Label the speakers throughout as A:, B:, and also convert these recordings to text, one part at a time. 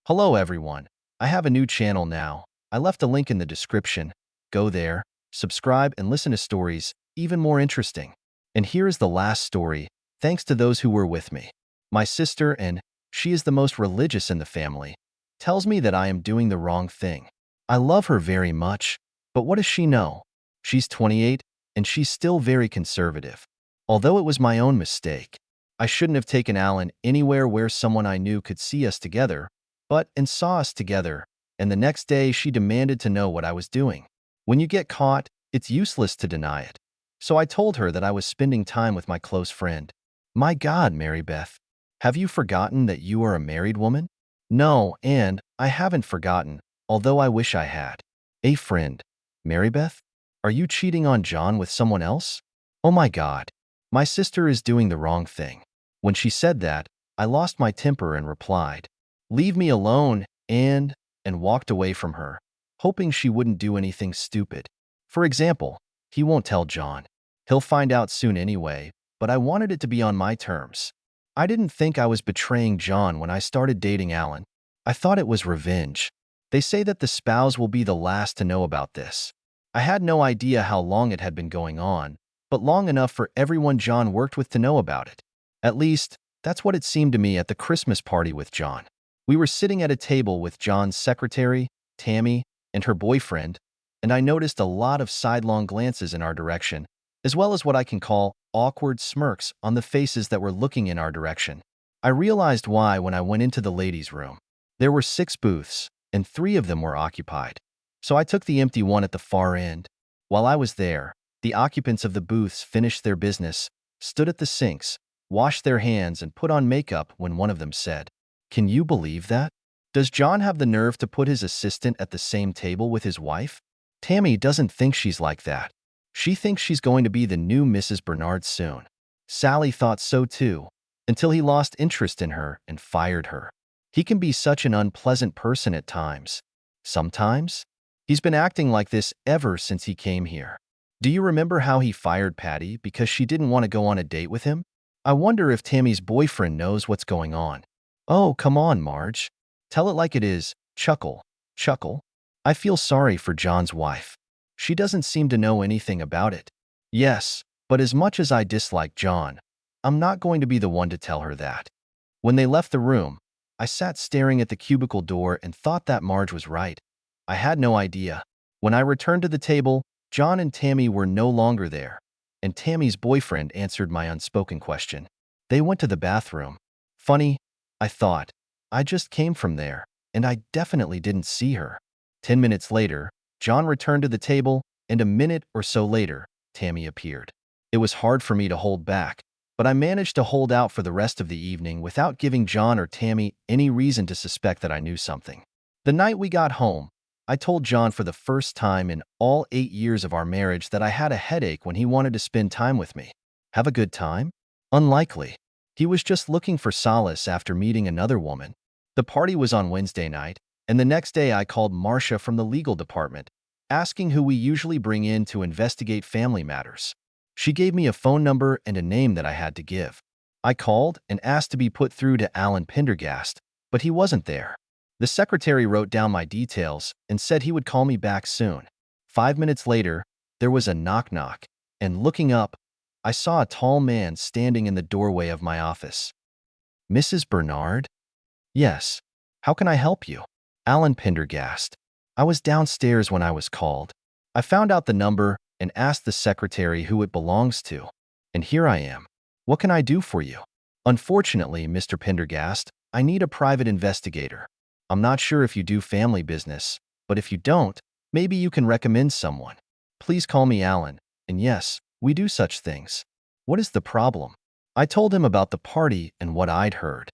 A: Hello everyone. I have a new channel now. I left a link in the description. Go there, subscribe and listen to stories even more interesting. And here is the last story, thanks to those who were with me. My sister, and she is the most religious in the family, tells me that I am doing the wrong thing. I love her very much, but what does she know? She's 28 and she's still very conservative. Although it was my own mistake, I shouldn't have taken Alan anywhere where someone I knew could see us together, and saw us together, and the next day she demanded to know what I was doing. When you get caught, it's useless to deny it. So I told her that I was spending time with my close friend. My God, Mary Beth, have you forgotten that you are a married woman? No, and I haven't forgotten, although I wish I had. A friend. Mary Beth, are you cheating on John with someone else? Oh my God. My sister is doing the wrong thing. When she said that, I lost my temper and replied, "Leave me alone," and walked away from her, hoping she wouldn't do anything stupid. For example, he won't tell John. He'll find out soon anyway, but I wanted it to be on my terms. I didn't think I was betraying John when I started dating Alan. I thought it was revenge. They say that the spouse will be the last to know about this. I had no idea how long it had been going on, but long enough for everyone John worked with to know about it. At least, that's what it seemed to me at the Christmas party with John. We were sitting at a table with John's secretary, Tammy, and her boyfriend, and I noticed a lot of sidelong glances in our direction, as well as what I can call awkward smirks on the faces that were looking in our direction. I realized why when I went into the ladies' room. There were 6 booths, and 3 of them were occupied. So I took the empty one at the far end. While I was there, the occupants of the booths finished their business, stood at the sinks, washed their hands, and put on makeup when one of them said, "Can you believe that? Does John have the nerve to put his assistant at the same table with his wife? Tammy doesn't think she's like that. She thinks she's going to be the new Mrs. Bernard soon." Sally thought so too, until he lost interest in her and fired her. He can be such an unpleasant person at times. Sometimes? He's been acting like this ever since he came here. Do you remember how he fired Patty because she didn't want to go on a date with him? I wonder if Tammy's boyfriend knows what's going on. Oh, come on, Marge. Tell it like it is. Chuckle. Chuckle. I feel sorry for John's wife. She doesn't seem to know anything about it. Yes, but as much as I dislike John, I'm not going to be the one to tell her that. When they left the room, I sat staring at the cubicle door and thought that Marge was right. I had no idea. When I returned to the table, John and Tammy were no longer there, and Tammy's boyfriend answered my unspoken question. They went to the bathroom. Funny, I thought. I just came from there, and I definitely didn't see her. 10 minutes later, John returned to the table, and a minute or so later, Tammy appeared. It was hard for me to hold back, but I managed to hold out for the rest of the evening without giving John or Tammy any reason to suspect that I knew something. The night we got home, I told John for the first time in all 8 years of our marriage that I had a headache when he wanted to spend time with me. Have a good time? Unlikely. He was just looking for solace after meeting another woman. The party was on Wednesday night, and the next day I called Marcia from the legal department, asking who we usually bring in to investigate family matters. She gave me a phone number and a name that I had to give. I called and asked to be put through to Alan Pendergast, but he wasn't there. The secretary wrote down my details and said he would call me back soon. 5 minutes later, there was a knock-knock, and looking up, I saw a tall man standing in the doorway of my office. "Mrs. Bernard?" "Yes. How can I help you?" "Alan Pendergast. I was downstairs when I was called. I found out the number and asked the secretary who it belongs to. And here I am. What can I do for you?" "Unfortunately, Mr. Pendergast, I need a private investigator. I'm not sure if you do family business, but if you don't, maybe you can recommend someone. Please call me Alan, and yes, we do such things." "What is the problem?" I told him about the party and what I'd heard.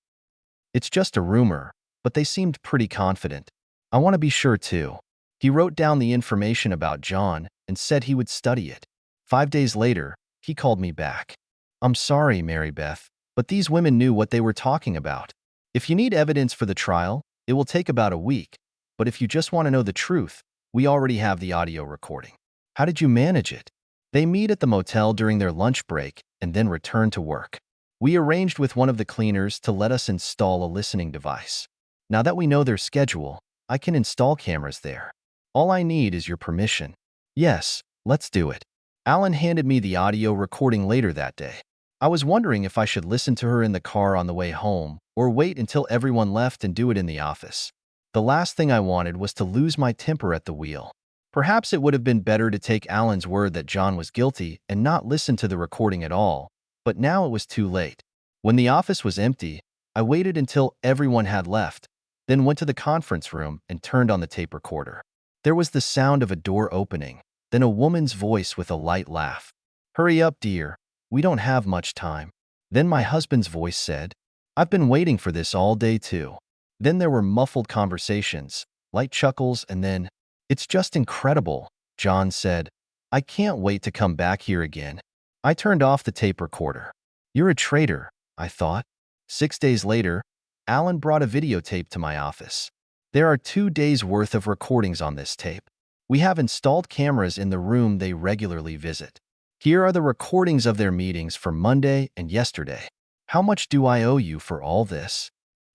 A: "It's just a rumor, but they seemed pretty confident. I want to be sure too." He wrote down the information about John and said he would study it. 5 days later, he called me back. "I'm sorry, Mary Beth, but these women knew what they were talking about. If you need evidence for the trial, it will take about a week, but if you just want to know the truth, we already have the audio recording." "How did you manage it?" "They meet at the motel during their lunch break and then return to work. We arranged with one of the cleaners to let us install a listening device. Now that we know their schedule, I can install cameras there. All I need is your permission. Yes, let's do it. Alan handed me the audio recording later that day. I was wondering if I should listen to her in the car on the way home or wait until everyone left and do it in the office. The last thing I wanted was to lose my temper at the wheel. Perhaps it would have been better to take Alan's word that John was guilty and not listen to the recording at all, but now it was too late. When the office was empty, I waited until everyone had left, then went to the conference room and turned on the tape recorder. There was the sound of a door opening, then a woman's voice with a light laugh. "Hurry up, dear. We don't have much time." Then my husband's voice said, "I've been waiting for this all day too." Then there were muffled conversations, light chuckles, and then, "It's just incredible," John said. "I can't wait to come back here again." I turned off the tape recorder. "You're a traitor," I thought. 6 days later, Alan brought a videotape to my office. There are 2 days' worth of recordings on this tape. We have installed cameras in the room they regularly visit. Here are the recordings of their meetings for Monday and yesterday. "How much do I owe you for all this?"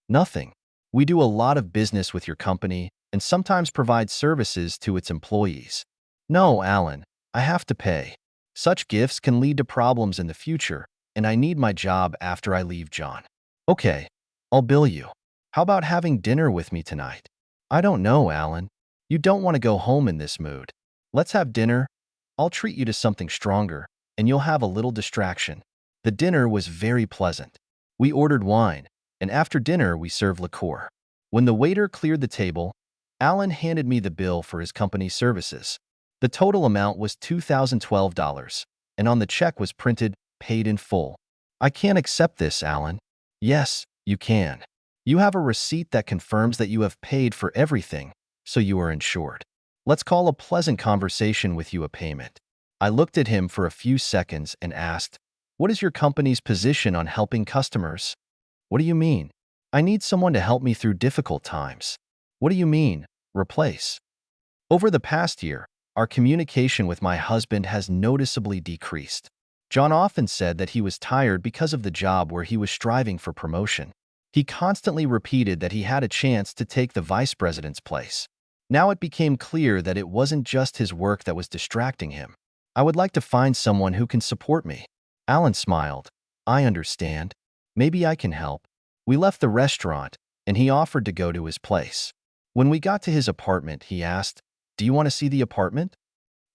A: "Nothing. We do a lot of business with your company and sometimes provide services to its employees." "No, Alan, I have to pay. Such gifts can lead to problems in the future, and I need my job after I leave John." "Okay, I'll bill you. How about having dinner with me tonight?" "I don't know, Alan. You don't want to go home in this mood. Let's have dinner. I'll treat you to something stronger, and you'll have a little distraction." The dinner was very pleasant. We ordered wine, and after dinner we served liqueur. When the waiter cleared the table, Alan handed me the bill for his company's services. The total amount was $2,012, and on the check was printed, "Paid in full." "I can't accept this, Alan." "Yes, you can. You have a receipt that confirms that you have paid for everything, so you are insured. Let's call a pleasant conversation with you a payment." I looked at him for a few seconds and asked, "What is your company's position on helping customers?" "What do you mean?" "I need someone to help me through difficult times." "What do you mean, replace?" Over the past year, our communication with my husband has noticeably decreased. John often said that he was tired because of the job where he was striving for promotion. He constantly repeated that he had a chance to take the vice president's place. Now it became clear that it wasn't just his work that was distracting him. "I would like to find someone who can support me." Alan smiled. "I understand. Maybe I can help." We left the restaurant, and he offered to go to his place. When we got to his apartment, he asked, "Do you want to see the apartment?"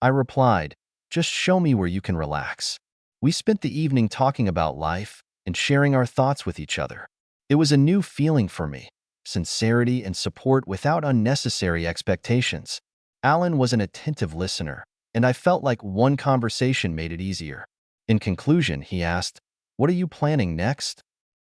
A: I replied, "Just show me where you can relax." We spent the evening talking about life and sharing our thoughts with each other. It was a new feeling for me, sincerity and support without unnecessary expectations. Alan was an attentive listener, and I felt like one conversation made it easier. In conclusion, he asked, "What are you planning next?"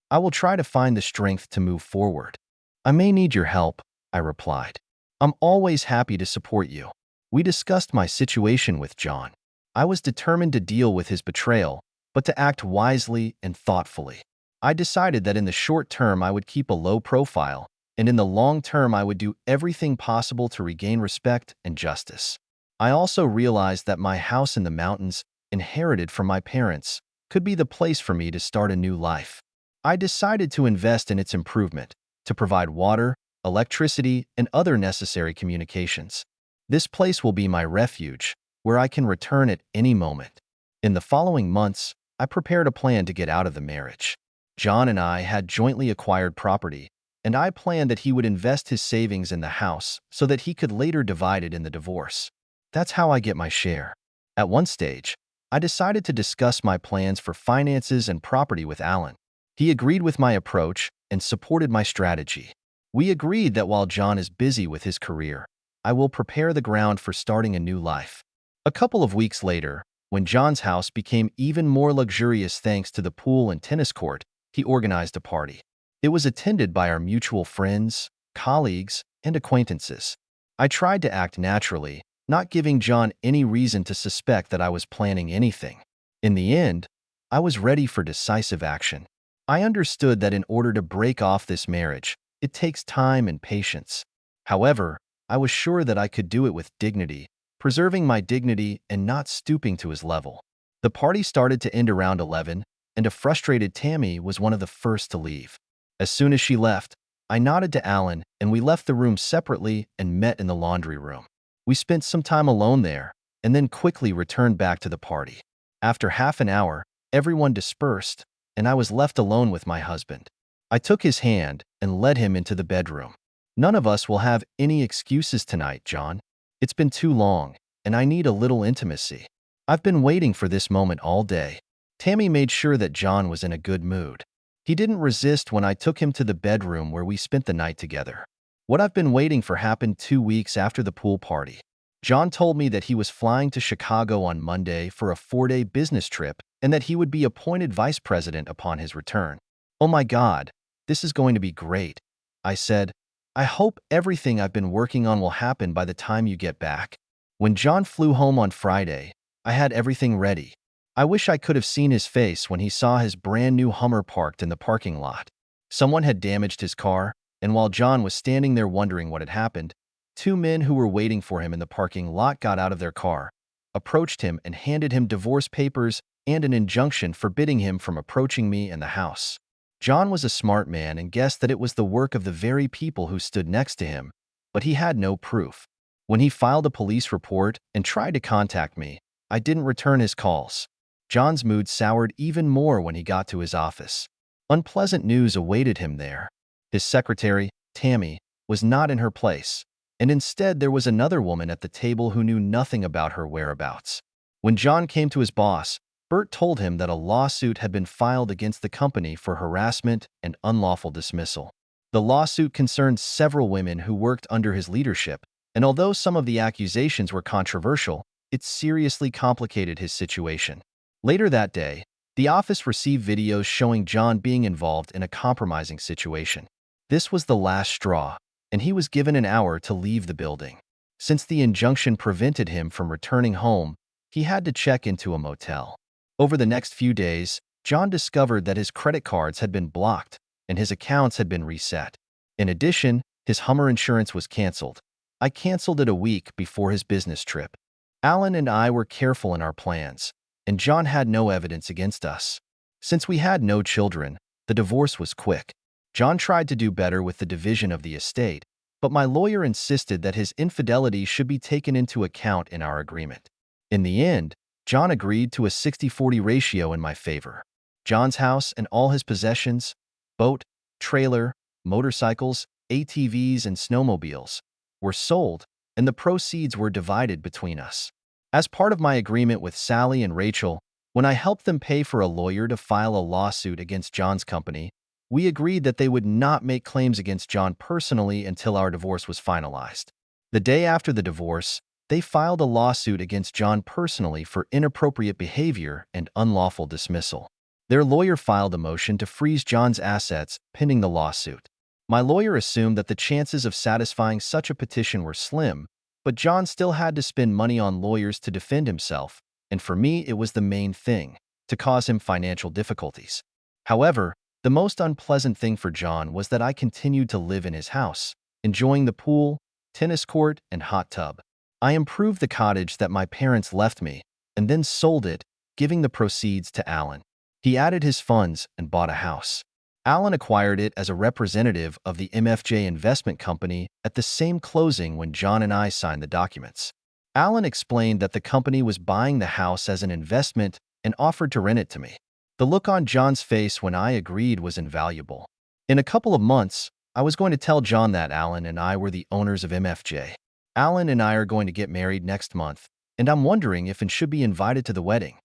A: "I will try to find the strength to move forward." "I may need your help," I replied. "I'm always happy to support you." We discussed my situation with John. I was determined to deal with his betrayal, but to act wisely and thoughtfully. I decided that in the short term I would keep a low profile, and in the long term I would do everything possible to regain respect and justice. I also realized that my house in the mountains, inherited from my parents, could be the place for me to start a new life. I decided to invest in its improvement, to provide water, electricity, and other necessary communications. This place will be my refuge, where I can return at any moment. In the following months, I prepared a plan to get out of the marriage. John and I had jointly acquired property, and I planned that he would invest his savings in the house so that he could later divide it in the divorce. That's how I get my share. At one stage, I decided to discuss my plans for finances and property with Alan. He agreed with my approach and supported my strategy. We agreed that while John is busy with his career, I will prepare the ground for starting a new life. A couple of weeks later, when John's house became even more luxurious thanks to the pool and tennis court, he organized a party. It was attended by our mutual friends, colleagues, and acquaintances. I tried to act naturally, not giving John any reason to suspect that I was planning anything. In the end, I was ready for decisive action. I understood that in order to break off this marriage, it takes time and patience. However, I was sure that I could do it with dignity, preserving my dignity and not stooping to his level. The party started to end around 11, and a frustrated Tammy was one of the first to leave. As soon as she left, I nodded to Alan, and we left the room separately and met in the laundry room. We spent some time alone there, and then quickly returned back to the party. After half an hour, everyone dispersed, and I was left alone with my husband. I took his hand and led him into the bedroom. None of us will have any excuses tonight, John. It's been too long, and I need a little intimacy. I've been waiting for this moment all day. Tammy made sure that John was in a good mood. He didn't resist when I took him to the bedroom where we spent the night together. What I've been waiting for happened 2 weeks after the pool party. John told me that he was flying to Chicago on Monday for a 4-day business trip and that he would be appointed vice president upon his return. Oh my God, this is going to be great, I said. I hope everything I've been working on will happen by the time you get back. When John flew home on Friday, I had everything ready. I wish I could have seen his face when he saw his brand new Hummer parked in the parking lot. Someone had damaged his car, and while John was standing there wondering what had happened, 2 men who were waiting for him in the parking lot got out of their car, approached him, and handed him divorce papers and an injunction forbidding him from approaching me and the house. John was a smart man and guessed that it was the work of the very people who stood next to him, but he had no proof. When he filed a police report and tried to contact me, I didn't return his calls. John's mood soured even more when he got to his office. Unpleasant news awaited him there. His secretary, Tammy, was not in her place, and instead there was another woman at the table who knew nothing about her whereabouts. When John came to his boss, Bert told him that a lawsuit had been filed against the company for harassment and unlawful dismissal. The lawsuit concerned several women who worked under his leadership, and although some of the accusations were controversial, it seriously complicated his situation. Later that day, the office received videos showing John being involved in a compromising situation. This was the last straw, and he was given an hour to leave the building. Since the injunction prevented him from returning home, he had to check into a motel. Over the next few days, John discovered that his credit cards had been blocked and his accounts had been reset. In addition, his Hummer insurance was canceled. I canceled it a week before his business trip. Alan and I were careful in our plans, and John had no evidence against us. Since we had no children, the divorce was quick. John tried to do better with the division of the estate, but my lawyer insisted that his infidelity should be taken into account in our agreement. In the end, John agreed to a 60-40 ratio in my favor. John's house and all his possessions, boat, trailer, motorcycles, ATVs, and snowmobiles, were sold, and the proceeds were divided between us. As part of my agreement with Sally and Rachel, when I helped them pay for a lawyer to file a lawsuit against John's company, we agreed that they would not make claims against John personally until our divorce was finalized. The day after the divorce, they filed a lawsuit against John personally for inappropriate behavior and unlawful dismissal. Their lawyer filed a motion to freeze John's assets pending the lawsuit. My lawyer assumed that the chances of satisfying such a petition were slim, but John still had to spend money on lawyers to defend himself, and for me it was the main thing, to cause him financial difficulties. However, the most unpleasant thing for John was that I continued to live in his house, enjoying the pool, tennis court, and hot tub. I improved the cottage that my parents left me, and then sold it, giving the proceeds to Alan. He added his funds and bought a house. Alan acquired it as a representative of the MFJ investment company at the same closing when John and I signed the documents. Alan explained that the company was buying the house as an investment and offered to rent it to me. The look on John's face when I agreed was invaluable. In a couple of months, I was going to tell John that Alan and I were the owners of MFJ. Alan and I are going to get married next month, and I'm wondering if and should be invited to the wedding.